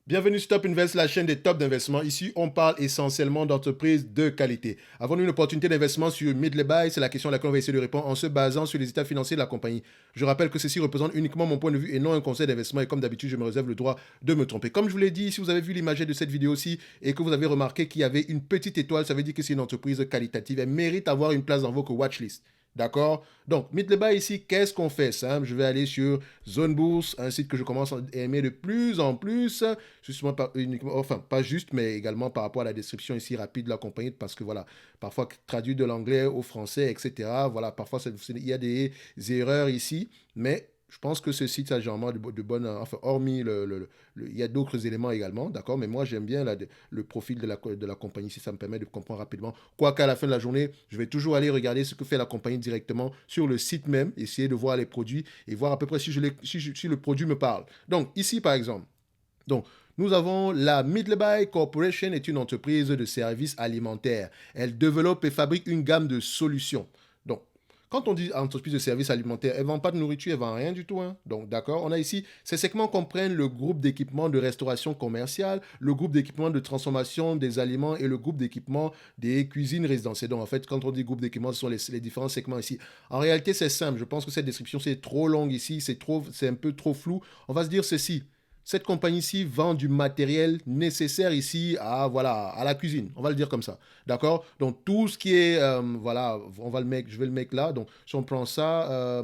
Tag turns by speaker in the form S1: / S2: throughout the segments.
S1: Bienvenue sur Top Invest, la chaîne des tops d'investissement. Ici, on parle essentiellement d'entreprises de qualité. Avons-nous une opportunité d'investissement sur Midley? C'est la question à laquelle on va essayer de répondre en se basant sur les états financiers de la compagnie. Je rappelle que ceci représente uniquement mon point de vue et non un conseil d'investissement. Et comme d'habitude, je me réserve le droit de me tromper. Comme je vous l'ai dit, si vous avez vu l'image de cette vidéo-ci et que vous avez remarqué qu'il y avait une petite étoile, ça veut dire que c'est une entreprise qualitative. Elle mérite d'avoir une place dans votre watchlist. D'accord? Donc, Midley ici, qu'est-ce qu'on fait? Simple, je vais aller sur Zone Bourse, un site que je commence à aimer de plus en plus, justement, enfin, pas juste, mais également par rapport à la description ici rapide de la compagnie, parce que voilà, parfois traduit de l'anglais au français, etc. Voilà, parfois il y a des erreurs ici, mais je pense que ce site a généralement de bonnes, enfin, hormis il y a d'autres éléments également, d'accord, mais moi j'aime bien le profil de la compagnie, si ça me permet de comprendre rapidement. Quoi qu'à la fin de la journée, je vais toujours aller regarder ce que fait la compagnie directement sur le site même, essayer de voir les produits et voir à peu près si le produit me parle. Donc ici par exemple, donc, nous avons la Midley Corporation est une entreprise de services alimentaires. Elle développe et fabrique une gamme de solutions. Donc, quand on dit entreprise de services alimentaires, elle ne vend pas de nourriture, elle ne vend rien du tout. Hein. Donc, d'accord, on a ici, ces segments comprennent le groupe d'équipement de restauration commerciale, le groupe d'équipement de transformation des aliments et le groupe d'équipement des cuisines résidentielles. Donc, en fait, quand on dit groupe d'équipement, ce sont les différents segments ici. En réalité, c'est simple. Je pense que cette description, c'est trop longue ici, c'est un peu trop flou. On va se dire ceci. Cette compagnie-ci vend du matériel nécessaire ici à, voilà, à la cuisine. On va le dire comme ça. D'accord? Donc, tout ce qui est, voilà, je vais le mettre là. Donc, si on prend ça,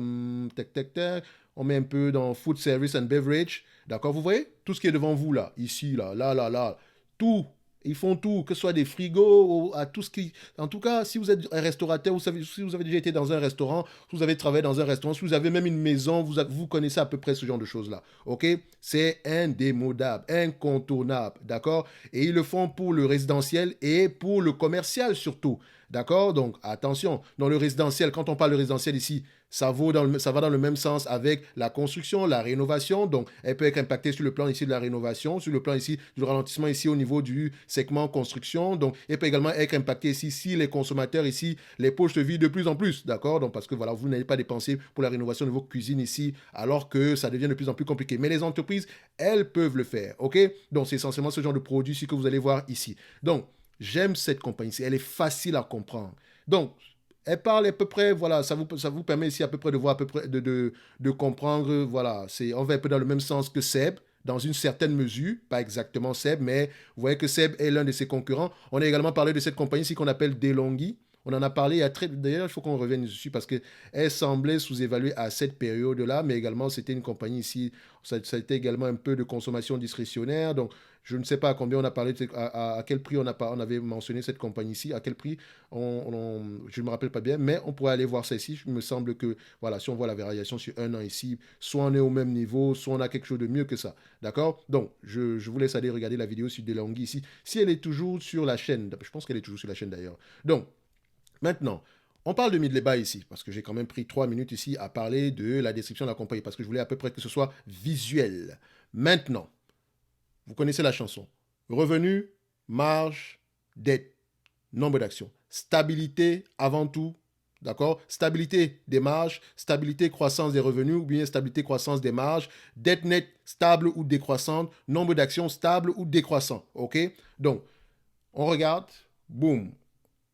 S1: tac, tac, tac, on met un peu dans Food Service and Beverage. D'accord? Vous voyez? Tout ce qui est devant vous là, ici, là. Tout. Ils font tout, que ce soit des frigos, à tout ce qui... En tout cas, si vous êtes un restaurateur, si vous avez déjà été dans un restaurant, si vous avez travaillé dans un restaurant, si vous avez même une maison, vous connaissez à peu près ce genre de choses-là. OK? C'est indémodable, incontournable. D'accord? Et ils le font pour le résidentiel et pour le commercial surtout. D'accord? Donc, attention. Dans le résidentiel, quand on parle de résidentiel ici, ça va dans le même sens avec la construction, la rénovation. Donc, elle peut être impactée sur le plan ici de la rénovation, sur le plan ici du ralentissement ici au niveau du segment construction. Donc, elle peut également être impactée ici si les consommateurs ici, les poches se vident de plus en plus. D'accord? Donc, parce que voilà, vous n'allez pas dépenser pour la rénovation de vos cuisines ici, alors que ça devient de plus en plus compliqué. Mais les entreprises, elles peuvent le faire. OK? Donc, c'est essentiellement ce genre de produit ici que vous allez voir ici. Donc, j'aime cette compagnie-ci. Elle est facile à comprendre. Donc, elle parle à peu près, voilà, ça vous permet ici à peu près de voir à peu près, de comprendre, voilà, on va un peu dans le même sens que Seb, dans une certaine mesure, pas exactement Seb, mais vous voyez que Seb est l'un de ses concurrents. On a également parlé de cette compagnie ici qu'on appelle DeLonghi. On en a parlé il y a très... D'ailleurs, il faut qu'on revienne dessus parce qu'elle semblait sous-évaluée à cette période-là, mais également, c'était une compagnie ici, ça a été également un peu de consommation discrétionnaire. Donc, je ne sais pas à combien on a parlé, à quel prix on avait mentionné cette compagnie ici, à quel prix, je ne me rappelle pas bien, mais on pourrait aller voir ça ici. Il me semble que, voilà, si on voit la variation sur un an ici, soit on est au même niveau, soit on a quelque chose de mieux que ça. D'accord? Donc, je vous laisse aller regarder la vidéo sur Delonghi ici. Si elle est toujours sur la chaîne, je pense qu'elle est toujours sur la chaîne d'ailleurs. Donc, maintenant, on parle de Midley ici, parce que j'ai quand même pris 3 minutes ici à parler de la description de la compagnie, parce que je voulais à peu près que ce soit visuel. Maintenant, vous connaissez la chanson. Revenu, marge, dette, nombre d'actions. Stabilité avant tout. D'accord? Stabilité des marges, stabilité croissance des revenus ou bien stabilité croissance des marges, dette nette stable ou décroissante, nombre d'actions stable ou décroissant. OK? Donc, on regarde. Boum.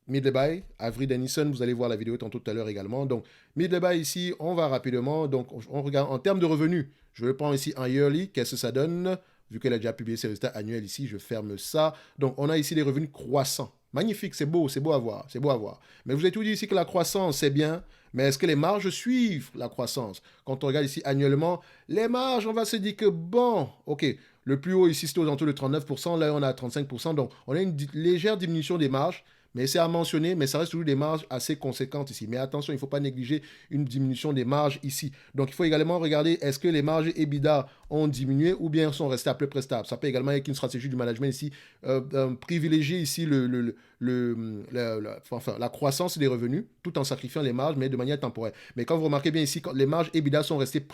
S1: Midley, Avery Dennison, vous allez voir la vidéo tantôt tout à l'heure également. Donc, Midley ici, on va rapidement. Donc, on regarde en termes de revenus. Je vais prendre ici un yearly. Qu'est-ce que ça donne? Vu qu'elle a déjà publié ses résultats annuels ici, je ferme ça. Donc, on a ici des revenus croissants. Magnifique, c'est beau à voir, c'est beau à voir. Mais vous avez tout dit ici que la croissance, c'est bien, mais est-ce que les marges suivent la croissance? Quand on regarde ici annuellement, les marges, on va se dire que bon, ok, le plus haut ici, c'est aux alentours de 39%, là on a 35%, donc on a une légère diminution des marges, mais c'est à mentionner, mais ça reste toujours des marges assez conséquentes ici. Mais attention, il ne faut pas négliger une diminution des marges ici. Donc il faut également regarder est-ce que les marges EBITDA ont diminué ou bien sont restées à peu près stables. Ça peut également être une stratégie du management ici, privilégier ici enfin, la croissance des revenus tout en sacrifiant les marges, mais de manière temporaire. Mais quand vous remarquez bien ici, les marges EBITDA sont restées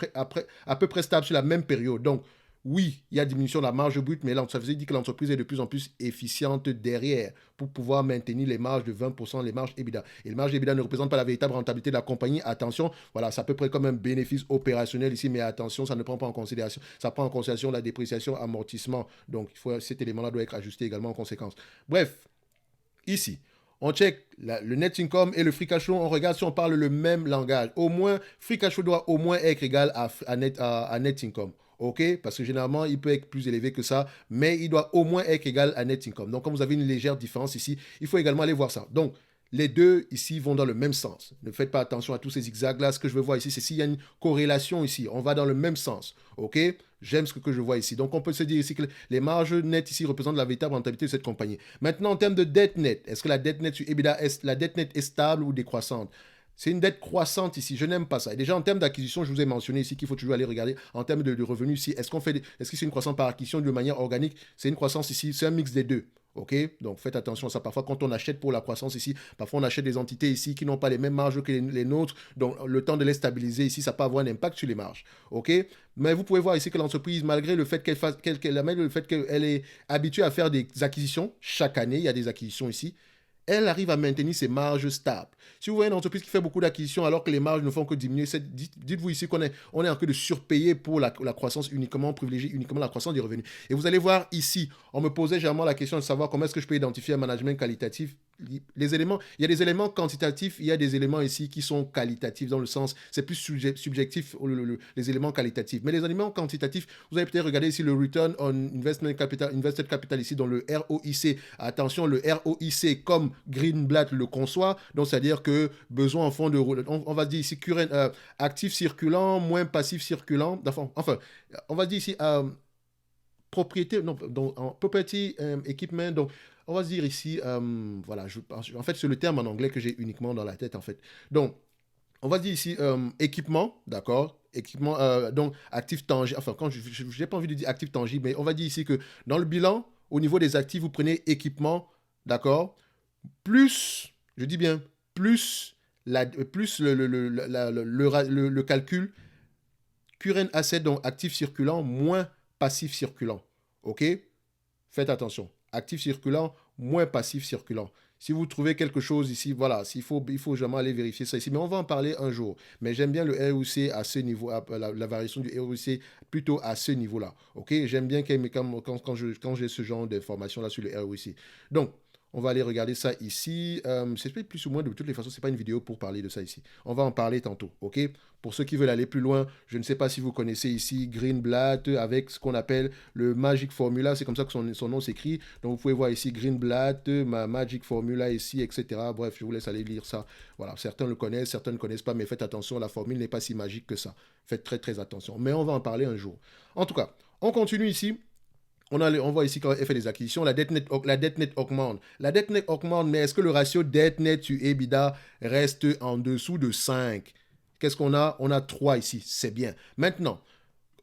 S1: à peu près stables sur la même période. Donc, oui, il y a diminution de la marge brute, mais ça veut dire que l'entreprise est de plus en plus efficiente derrière pour pouvoir maintenir les marges de 20%, les marges EBITDA. Et les marges EBITDA ne représentent pas la véritable rentabilité de la compagnie. Attention, voilà, c'est à peu près comme un bénéfice opérationnel ici, mais attention, ça ne prend pas en considération. Ça prend en considération la dépréciation, amortissement. Donc, cet élément-là doit être ajusté également en conséquence. Bref, ici, on check le net income et le free cash flow, on regarde si on parle le même langage. Au moins, free cash flow doit au moins être égal à net income. OK? Parce que généralement, il peut être plus élevé que ça, mais il doit au moins être égal à net income. Donc, comme vous avez une légère différence ici, il faut également aller voir ça. Donc, les deux ici vont dans le même sens. Ne faites pas attention à tous ces zigzags-là. Ce que je veux voir ici, c'est s'il y a une corrélation ici. On va dans le même sens. OK? J'aime ce que je vois ici. Donc, on peut se dire ici que les marges nettes ici représentent la véritable rentabilité de cette compagnie. Maintenant, en termes de dette nette, est-ce que la dette nette sur EBITDA, la dette nette est stable ou décroissante? C'est une dette croissante ici. Je n'aime pas ça. Et déjà, en termes d'acquisition, je vous ai mentionné ici qu'il faut toujours aller regarder en termes de revenus ici. Est-ce que c'est une croissance par acquisition de manière organique? C'est une croissance ici. C'est un mix des deux. OK? Donc, faites attention à ça. Parfois, quand on achète pour la croissance ici, parfois, on achète des entités ici qui n'ont pas les mêmes marges que les nôtres. Donc, le temps de les stabiliser ici, ça peut avoir un impact sur les marges. OK? Mais vous pouvez voir ici que l'entreprise, malgré le fait qu'elle est habituée à faire des acquisitions chaque année, il y a des acquisitions ici, elle arrive à maintenir ses marges stables. Si vous voyez une entreprise qui fait beaucoup d'acquisitions alors que les marges ne font que diminuer, dites-vous ici qu'on est en train de surpayer pour la croissance uniquement, privilégier uniquement la croissance des revenus. Et vous allez voir ici, on me posait généralement la question de savoir comment est-ce que je peux identifier un management qualitatif. Les éléments, il y a des éléments quantitatifs, il y a des éléments ici qui sont qualitatifs dans le sens, c'est plus subjectif les éléments qualitatifs. Mais les éléments quantitatifs, vous allez peut-être regarder ici le Return on Invested Capital ici dans le ROIC. Attention, le ROIC comme Greenblatt le conçoit, donc c'est-à-dire que besoin en fond de on va dire ici actif circulant moins passif circulant, enfin on va dire ici propriété, non, donc property equipment, donc on va dire ici voilà, en fait c'est le terme en anglais que j'ai uniquement dans la tête en fait. Donc on va dire ici équipement, d'accord, équipement, donc actif tangible, enfin quand je n'ai pas envie de dire actif tangible, mais on va dire ici que dans le bilan, au niveau des actifs, vous prenez équipement, d'accord, plus, je dis bien, plus, le calcul current asset, donc actif circulant, moins passif circulant. OK? Faites attention. Actif circulant, moins passif circulant. Si vous trouvez quelque chose ici, voilà, il faut jamais aller vérifier ça ici. Mais on va en parler un jour. Mais j'aime bien le ROIC à ce niveau, la variation du ROIC plutôt à ce niveau-là. OK? J'aime bien quand j'ai ce genre d'informations-là sur le ROIC. Donc, on va aller regarder ça ici. C'est plus ou moins de toutes les façons, ce n'est pas une vidéo pour parler de ça ici. On va en parler tantôt, ok? Pour ceux qui veulent aller plus loin, je ne sais pas si vous connaissez ici Greenblatt avec ce qu'on appelle le Magic Formula. C'est comme ça que son nom s'écrit. Donc, vous pouvez voir ici Greenblatt, Magic Formula ici, etc. Bref, je vous laisse aller lire ça. Voilà, certains le connaissent, certains ne connaissent pas, mais faites attention, la formule n'est pas si magique que ça. Faites très, très attention. Mais on va en parler un jour. En tout cas, on continue ici. On voit ici quand elle fait des acquisitions, la dette nette augmente. La dette nette augmente, mais est-ce que le ratio dette nette sur EBITDA reste en dessous de 5? Qu'est-ce qu'on a? On a 3 ici, c'est bien. Maintenant,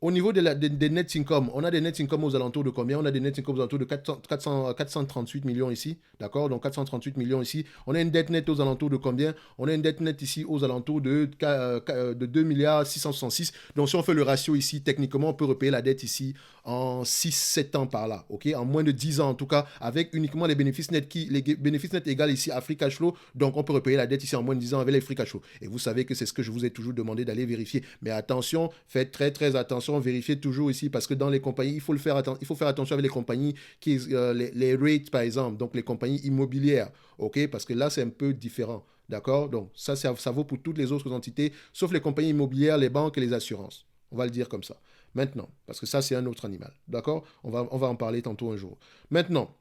S1: au niveau des net income, on a des net income aux alentours de combien? On a des net income aux alentours de 438 millions ici, d'accord? Donc 438 millions ici. On a une dette nette aux alentours de combien? On a une dette nette ici aux alentours de 2 milliards 666. Donc si on fait le ratio ici, techniquement, on peut repayer la dette ici en 6-7 ans par là, ok? En moins de 10 ans en tout cas, avec uniquement les bénéfices nets égales ici à free cash flow. Donc on peut repayer la dette ici en moins de 10 ans avec les free cash flow. Et vous savez que c'est ce que je vous ai toujours demandé d'aller vérifier. Mais attention, faites très très attention, vérifiez toujours ici parce que dans les compagnies, il faut faire attention avec les compagnies les rates par exemple, donc les compagnies immobilières, ok? Parce que là c'est un peu différent. D'accord? Donc, ça vaut pour toutes les autres entités, sauf les compagnies immobilières, les banques et les assurances. On va le dire comme ça. Maintenant, parce que ça, c'est un autre animal. D'accord? On va en parler tantôt un jour. Maintenant,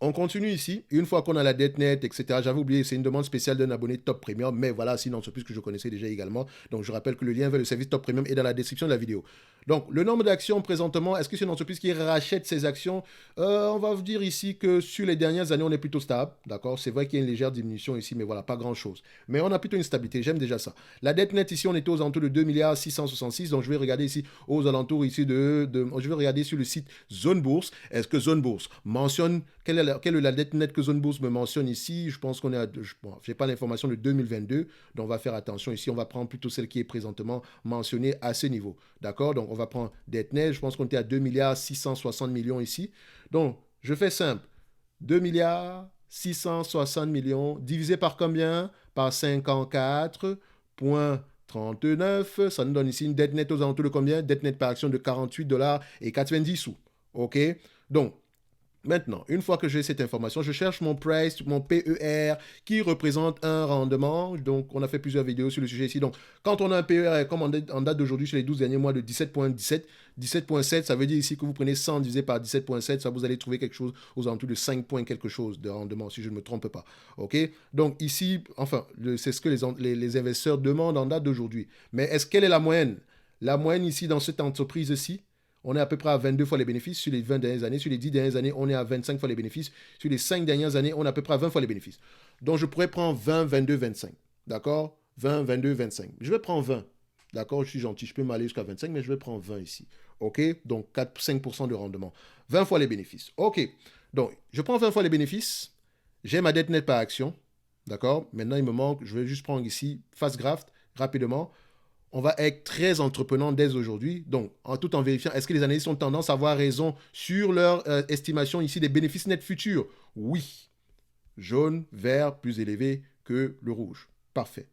S1: on continue ici. Une fois qu'on a la dette nette, etc. J'avais oublié, c'est une demande spéciale d'un abonné Top Premium. Mais voilà, c'est une entreprise que je connaissais déjà également. Donc, je rappelle que le lien vers le service Top Premium est dans la description de la vidéo. Donc, le nombre d'actions présentement, est-ce que c'est une entreprise qui rachète ses actions? On va vous dire ici que sur les dernières années, on est plutôt stable. D'accord? C'est vrai qu'il y a une légère diminution ici, mais voilà, pas grand-chose. Mais on a plutôt une stabilité. J'aime déjà ça. La dette nette ici, on était aux alentours de 2 milliards 666. Donc, je vais regarder ici aux alentours ici je vais regarder sur le site Zone Bourse. Est-ce que Zone Bourse mentionne quelle est la dette nette que Zone Bourse me mentionne ici? Je pense qu'on est bon, je n'ai pas l'information de 2022, donc on va faire attention ici. On va prendre plutôt celle qui est présentement mentionnée à ce niveau. D'accord? Donc, on va prendre dette nette. Je pense qu'on était à 2 milliards 660 millions ici. Donc, je fais simple. 2 milliards 660 millions divisé par combien? Par 54,39. Ça nous donne ici une dette nette aux alentours de combien? Dette nette par action de 48,90 $. OK? Donc, maintenant, une fois que j'ai cette information, je cherche mon price, mon PER, qui représente un rendement. Donc, on a fait plusieurs vidéos sur le sujet ici. Donc, quand on a un PER, comme en date d'aujourd'hui, sur les 12 derniers mois, de 17,17, 17,7, ça veut dire ici que vous prenez 100 divisé par 17,7, ça vous allez trouver quelque chose aux alentours de 5 points quelque chose de rendement, si je ne me trompe pas. OK? Donc, ici, enfin, c'est ce que les investisseurs demandent en date d'aujourd'hui. Mais quelle est la moyenne? La moyenne ici, dans cette entreprise-ci, on est à peu près à 22 fois les bénéfices sur les 20 dernières années. Sur les 10 dernières années, on est à 25 fois les bénéfices. Sur les 5 dernières années, on est à peu près à 20 fois les bénéfices. Donc, je pourrais prendre 20, 22, 25. D'accord? 20, 22, 25. Je vais prendre 20. D'accord? Je suis gentil. Je peux m'aller jusqu'à 25, mais je vais prendre 20 ici. OK? Donc, 5% de rendement. 20 fois les bénéfices. OK. Donc, je prends 20 fois les bénéfices. J'ai ma dette nette par action. D'accord? Maintenant, il me manque, je vais juste prendre ici, fast graft, rapidement. On va être très entreprenant dès aujourd'hui. Donc, tout en vérifiant, est-ce que les analystes ont tendance à avoir raison sur leur estimation ici des bénéfices nets futurs? Oui. Jaune, vert, plus élevé que le rouge. Parfait.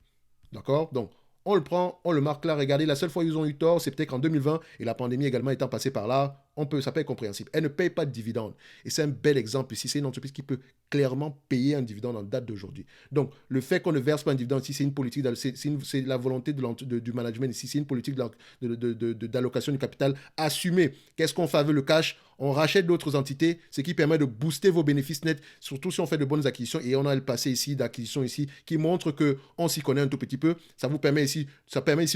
S1: D'accord? Donc, on le prend, on le marque là. Regardez, la seule fois où ils ont eu tort, c'est peut-être en 2020 et la pandémie également étant passée par là. Ça peut être compréhensible. Elle ne paye pas de dividendes. Et c'est un bel exemple ici. C'est une entreprise qui peut clairement payer un dividende en date d'aujourd'hui. Donc, le fait qu'on ne verse pas un dividende ici, c'est une politique, c'est la volonté du management ici. C'est une politique d'allocation du capital assumée. Qu'est-ce qu'on fait avec le cash? On rachète d'autres entités, ce qui permet de booster vos bénéfices nets, surtout si on fait de bonnes acquisitions. Et on a le passé ici d'acquisition ici qui montre qu'on s'y connaît un tout petit peu. Ça permet ici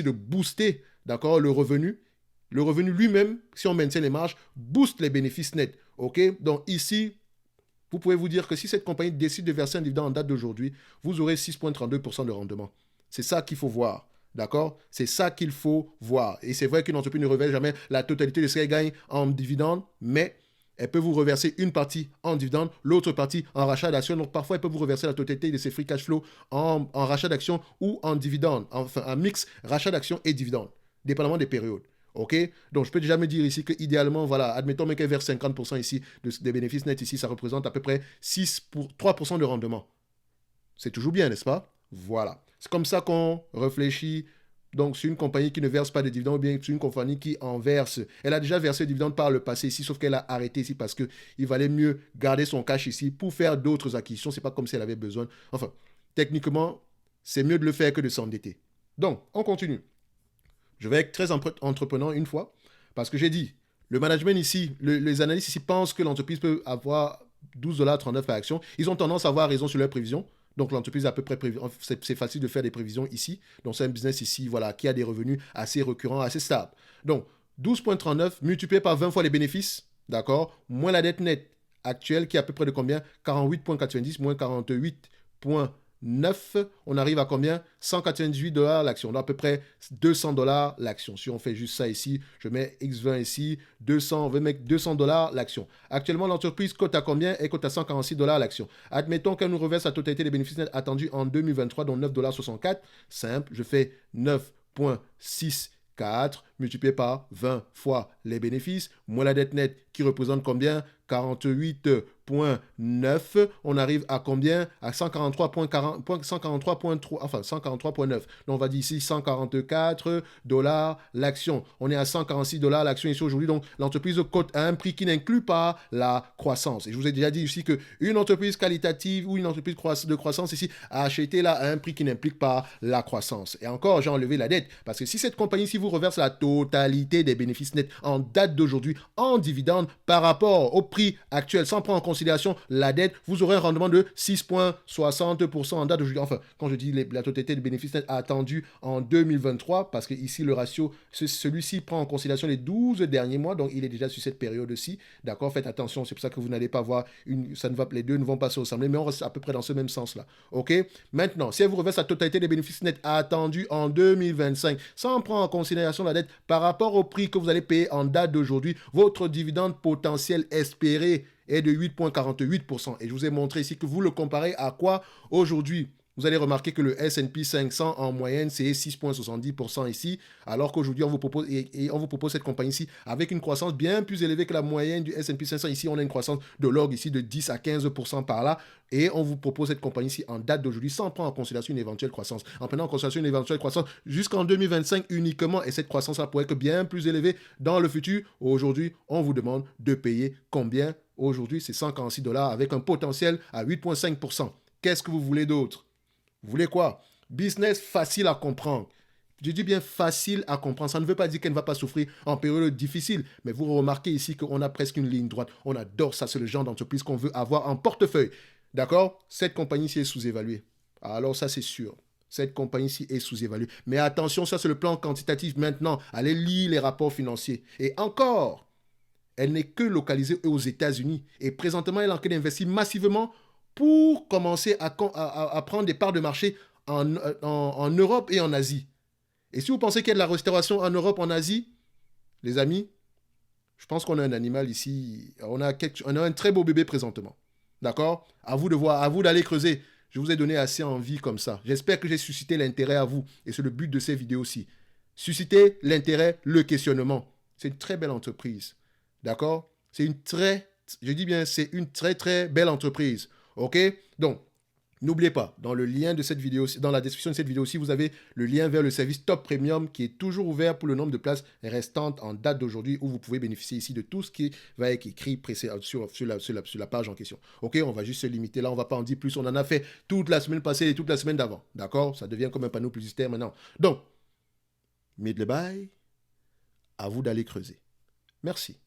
S1: de booster, d'accord, le revenu. Le revenu lui-même, si on maintient les marges, booste les bénéfices nets. OK? Donc ici, vous pouvez vous dire que si cette compagnie décide de verser un dividende en date d'aujourd'hui, vous aurez 6,32% de rendement. C'est ça qu'il faut voir. D'accord? C'est ça qu'il faut voir. Et c'est vrai qu'une entreprise ne révèle jamais la totalité de ce qu'elle gagne en dividende, mais elle peut vous reverser une partie en dividende, l'autre partie en rachat d'actions. Donc parfois, elle peut vous reverser la totalité de ses free cash flow en rachat d'actions ou en dividende. Enfin, un mix rachat d'actions et dividende, dépendamment des périodes. OK? Donc, je peux déjà me dire ici que idéalement, voilà, admettons qu'elle verse 50% ici des bénéfices nets ici, ça représente à peu près 3% de rendement. C'est toujours bien, n'est-ce pas? Voilà. C'est comme ça qu'on réfléchit. Donc, sur une compagnie qui ne verse pas de dividendes ou bien sur une compagnie qui en verse. Elle a déjà versé des dividendes par le passé ici, sauf qu'elle a arrêté ici parce qu'il valait mieux garder son cash ici pour faire d'autres acquisitions. Ce n'est pas comme si elle avait besoin. Enfin, techniquement, c'est mieux de le faire que de s'endetter. Donc, on continue. Je vais être très entreprenant une fois, parce que j'ai dit, le management ici, les analystes ici pensent que l'entreprise peut avoir 12,39 $ par action. Ils ont tendance à avoir raison sur leurs prévisions. Donc l'entreprise a à peu près c'est facile de faire des prévisions ici. Donc c'est un business ici, voilà, qui a des revenus assez récurrents, assez stables. Donc 12,39 multiplié par 20 fois les bénéfices, d'accord, moins la dette nette actuelle qui est à peu près de combien? 48,90 moins 48,9, on arrive à combien? 198 $ l'action, donc à peu près 200 $ l'action. Si on fait juste ça ici, je mets X20 ici, 200, on va mettre 200 $ l'action. Actuellement, l'entreprise cote à combien? Elle cote à 146 $ l'action. Admettons qu'elle nous reverse la totalité des bénéfices nets attendus en 2023, donc 9,64 $. Simple, je fais 9,64 multiplié par 20 fois les bénéfices, moins la dette nette qui représente combien? 48,9. On arrive à combien? À 143,3, enfin 143,9. Donc on va dire ici 144 $ l'action. On est à 146 $ l'action ici aujourd'hui. Donc l'entreprise cote à un prix qui n'inclut pas la croissance. Et je vous ai déjà dit ici qu'une entreprise qualitative ou une entreprise de croissance ici a acheté là à un prix qui n'implique pas la croissance. Et encore, j'ai enlevé la dette. Parce que si cette compagnie, si vous reverse la totalité des bénéfices nets en date d'aujourd'hui en dividende par rapport au prix actuel, sans prendre en considération la dette, vous aurez un rendement de 6,60% en date d'aujourd'hui. Enfin, quand je dis la totalité des bénéfices nets attendus en 2023, parce que ici, le ratio, celui-ci prend en considération les 12 derniers mois, donc il est déjà sur cette période-ci. D'accord? Faites attention, c'est pour ça que vous n'allez pas voir, les deux ne vont pas se ressembler, mais on reste à peu près dans ce même sens-là. OK? Maintenant, si elle vous reverse la totalité des bénéfices nets attendus en 2025, sans prendre en considération la dette par rapport au prix que vous allez payer en date d'aujourd'hui, votre dividende potentiel espéré est de 8,48%. Et je vous ai montré ici que vous le comparez à quoi aujourd'hui? Vous allez remarquer que le S&P 500 en moyenne, c'est 6,70% ici, alors qu'aujourd'hui, on vous propose, et on vous propose cette compagnie ici avec une croissance bien plus élevée que la moyenne du S&P 500. Ici, on a une croissance de l'orgue ici de 10 à 15% par là, et on vous propose cette compagnie ici en date d'aujourd'hui sans prendre en considération une éventuelle croissance. En prenant en considération une éventuelle croissance jusqu'en 2025 uniquement, et cette croissance-là pourrait être bien plus élevée dans le futur. Aujourd'hui, on vous demande de payer combien? Aujourd'hui, c'est 146 dollars avec un potentiel à 8,5%. Qu'est-ce que vous voulez d'autre? Vous voulez quoi? Business facile à comprendre. Je dis bien facile à comprendre. Ça ne veut pas dire qu'elle ne va pas souffrir en période difficile. Mais vous remarquez ici qu'on a presque une ligne droite. On adore ça. C'est le genre d'entreprise qu'on veut avoir en portefeuille. D'accord? Cette compagnie-ci est sous-évaluée. Alors ça, c'est sûr. Cette compagnie-ci est sous-évaluée. Mais attention, ça, c'est le plan quantitatif maintenant. Allez lire les rapports financiers. Et encore, elle n'est que localisée aux États-Unis. Et présentement, elle est en train d'investir massivement pour commencer à prendre des parts de marché en Europe et en Asie. Et si vous pensez qu'il y a de la restauration en Europe, en Asie, les amis, je pense qu'on a un animal ici. On a un très beau bébé présentement. D'accord? À vous de voir, à vous d'aller creuser. Je vous ai donné assez envie comme ça. J'espère que j'ai suscité l'intérêt à vous. Et c'est le but de ces vidéos aussi. Susciter l'intérêt, le questionnement. C'est une très belle entreprise. D'accord? C'est une très, je dis bien, c'est une très très belle entreprise. OK? Donc, n'oubliez pas, dans le lien de cette vidéo, dans la description de cette vidéo aussi, vous avez le lien vers le service Top Premium qui est toujours ouvert pour le nombre de places restantes en date d'aujourd'hui où vous pouvez bénéficier ici de tout ce qui va être écrit sur la page en question. OK? On va juste se limiter là, on ne va pas en dire plus. On en a fait toute la semaine passée et toute la semaine d'avant. D'accord? Ça devient comme un panneau publicitaire maintenant. Donc, Midleby, à vous d'aller creuser. Merci.